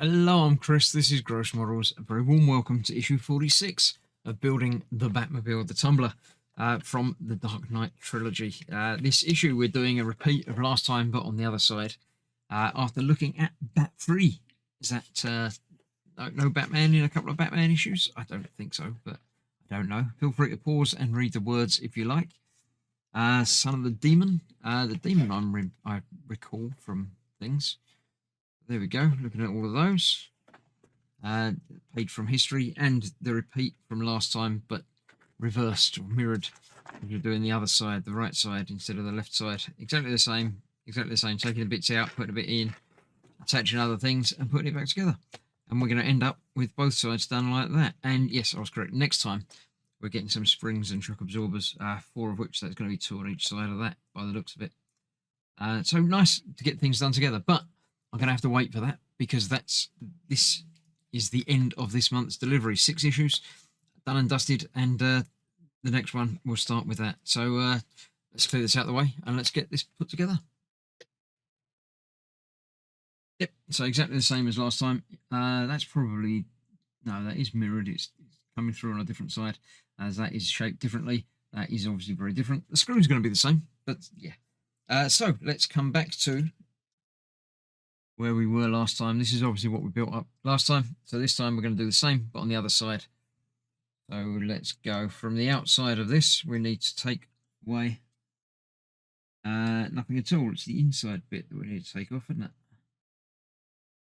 Hello, I'm Chris. This is Gross Models. A very warm welcome to issue 46 of Building the Batmobile, the Tumbler, from the Dark Knight trilogy. This issue, we're doing a repeat of last time, but on the other side. After looking at Bat 3, is that no Batman in a couple of Batman issues? I don't think so, but I don't know. Feel free to pause and read the words if you like. Son of the Demon. The Demon I recall from things. There we go, looking at all of those. Page from history and the repeat from last time, but reversed or mirrored. You're doing the other side, the right side, instead of the left side. Exactly the same, taking the bits out, putting a bit in, attaching other things, and putting it back together. And we're going to end up with both sides done like that. And yes, I was correct. Next time, we're getting some springs and shock absorbers, 4 of which there's going to be 2 on each side of that, by the looks of it. So nice to get things done together, but I'm going to have to wait for that because this is the end of this month's delivery. 6 issues done and dusted, and the next one will start with that. So let's clear this out of the way and let's get this put together. Yep, so exactly the same as last time. That's probably, no, that is mirrored. It's coming through on a different side as that is shaped differently. That is obviously very different. The screw is going to be the same, but yeah. So let's come back to where we were last time. This is obviously what we built up last time. So this time we're going to do the same, but on the other side. So let's go from the outside of this. We need to take away nothing at all. It's the inside bit that we need to take off, isn't it?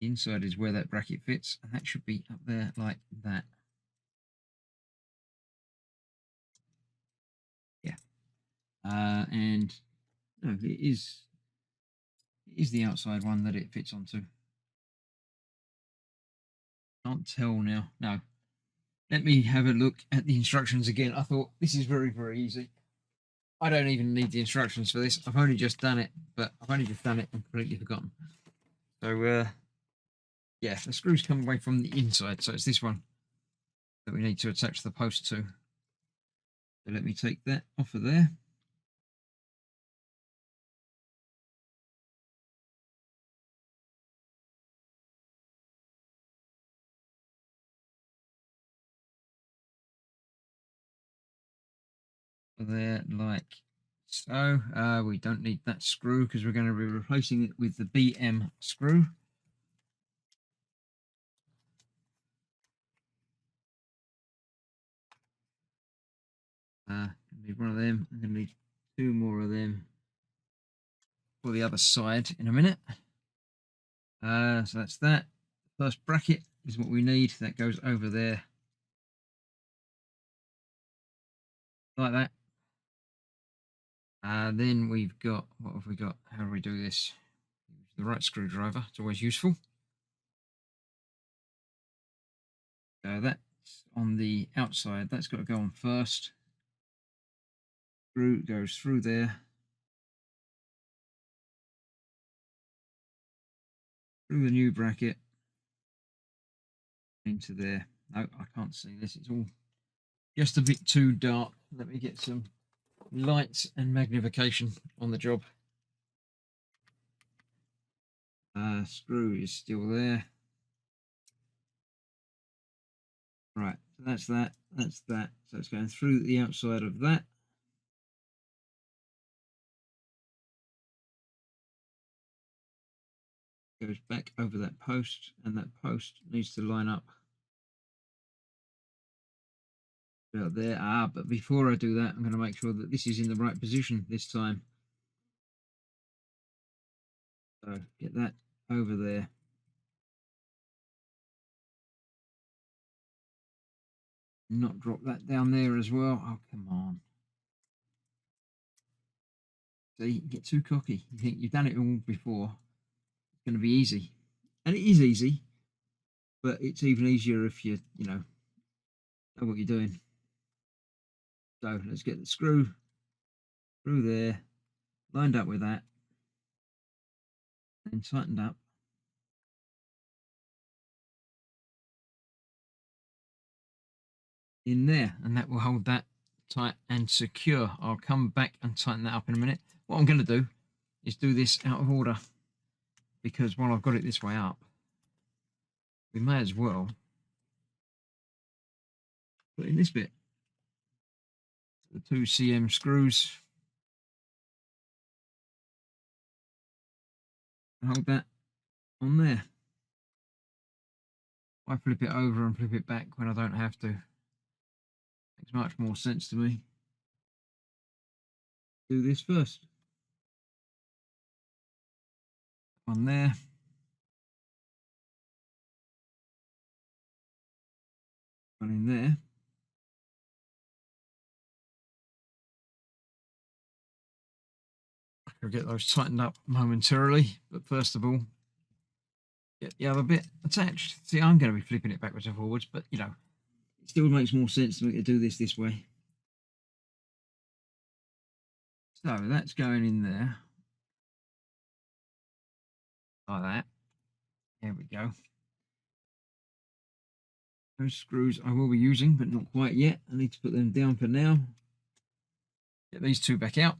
The inside is where that bracket fits, and that should be up there like that. Yeah. And no, it is the outside one that it fits onto. Can't tell now. No. Let me have a look at the instructions again. I thought this is very, very easy. I don't even need the instructions for this. I've only just done it, but I've only just done it and completely forgotten. So, yeah, the screws come away from the inside. So it's this one that we need to attach the post to. So let me take that off of there. There, like so. We don't need that screw because we're going to be replacing it with the BM screw. Need one of them. I'm going to need 2 more of them for the other side in a minute. So that's that. First bracket is what we need. That goes over there like that. Then we've got, what have we got? How do we do this? The right screwdriver. It's always useful. That's on the outside. That's got to go on first. Screw goes through there. Through the new bracket. Into there. No, I can't see this. It's all just a bit too dark. Let me get some lights and magnification on the job. Screw is still there. Right, so that's that. That's that. So it's going through the outside of that. Goes back over that post, and that post needs to line up about there. But before I do that, I'm going to make sure that this is in the right position this time. So get that over there. Not drop that down there as well. Oh, come on. So you get too cocky. You think you've done it all before. It's going to be easy. And it is easy, but it's even easier if you know what you're doing. So let's get the screw through there, lined up with that, and tightened up. In there, and that will hold that tight and secure. I'll come back and tighten that up in a minute. What I'm going to do is do this out of order, because while I've got it this way up, we may as well put in this bit. The 2 cm screws. And hold that on there. I flip it over and flip it back when I don't have to. Makes much more sense to me. Do this first. One there. One in there. I'll get those tightened up momentarily, but first of all, get the other bit attached. See, I'm going to be flipping it backwards and forwards, but you know, it still makes more sense to me to do this way. So that's going in there. Like that. There we go. Those screws I will be using, but not quite yet. I need to put them down for now. Get these 2 back out.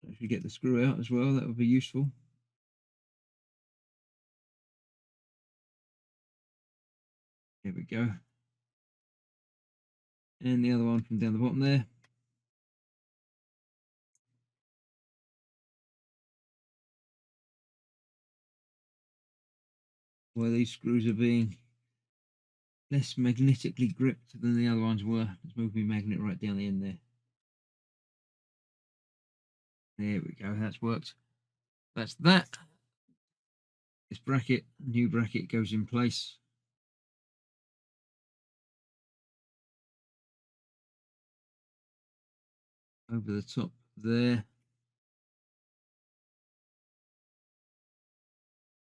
If you get the screw out as well, that would be useful. There we go. And the other one from down the bottom there. Where these screws are being less magnetically gripped than the other ones were. Let's move my magnet right down the end there. There we go, that's worked. That's that. This bracket, new bracket, goes in place. Over the top there.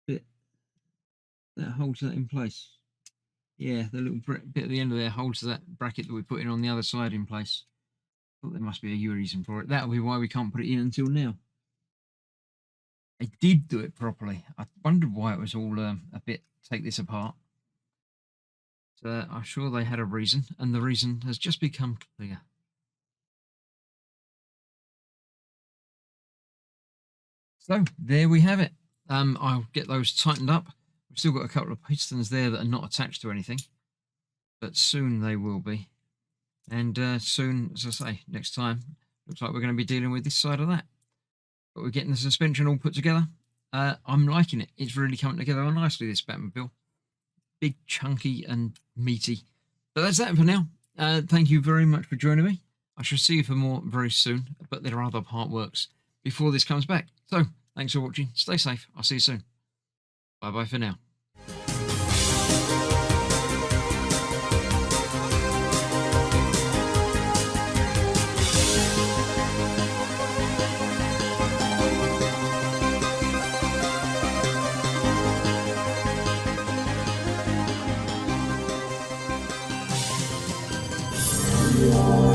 Bit that holds that in place. Yeah, the little bit at the end of there holds that bracket that we put in on the other side in place. Thought there must be a reason for it. That'll be why we can't put it in until now. I did do it properly. I wondered why it was all a bit take this apart. So I'm sure they had a reason, and the reason has just become clear. So there we have it. I'll get those tightened up. We've still got a couple of pistons there that are not attached to anything, but soon they will be. And soon, as I say, next time, looks like we're going to be dealing with this side of that. But we're getting the suspension all put together. I'm liking it. It's really coming together nicely, this Batmobile. Big, chunky and meaty. But that's that for now. Thank you very much for joining me. I shall see you for more very soon, but there are other part works before this comes back. So, thanks for watching. Stay safe. I'll see you soon. Bye-bye for now. Yeah.